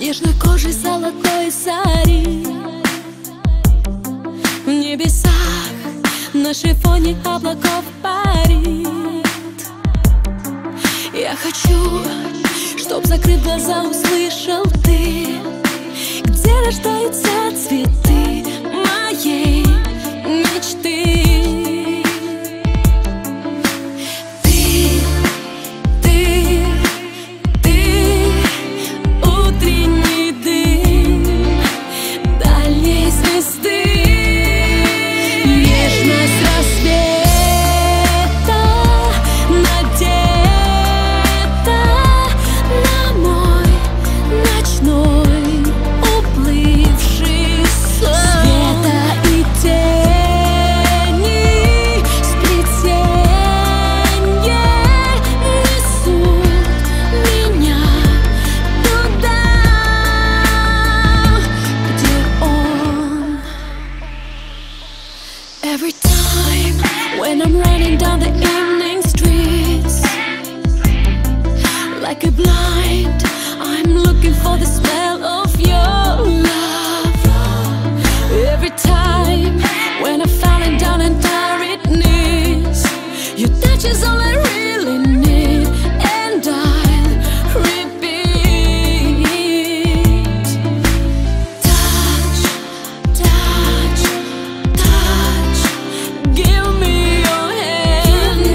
нежной кожей золотой зари. В небесах на фоне облаков парит. Я хочу, чтоб, закрыв глаза, услышал ты, где рождаются цветы моей мечты. Every time when I'm running down the evening streets, like a blind, I'm looking for the smell of your love. Every time when I'm falling down on tired knees, your touch is all I really need, and I'll repeat. Touch, touch, touch. Give me your hand,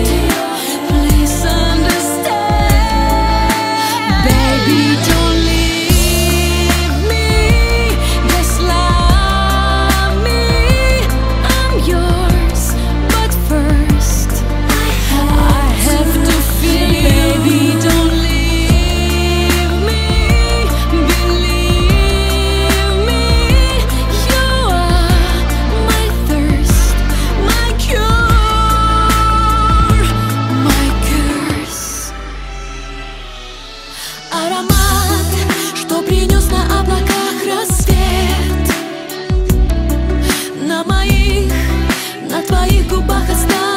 please understand. Baby, don't leave me, just love me. I'm yours, but first I have to feel you. Baby, don't leave me, believe me. You are my thirst, my cure, my curse. Аромат, что принес на облаках рассвет, на твоих губах остался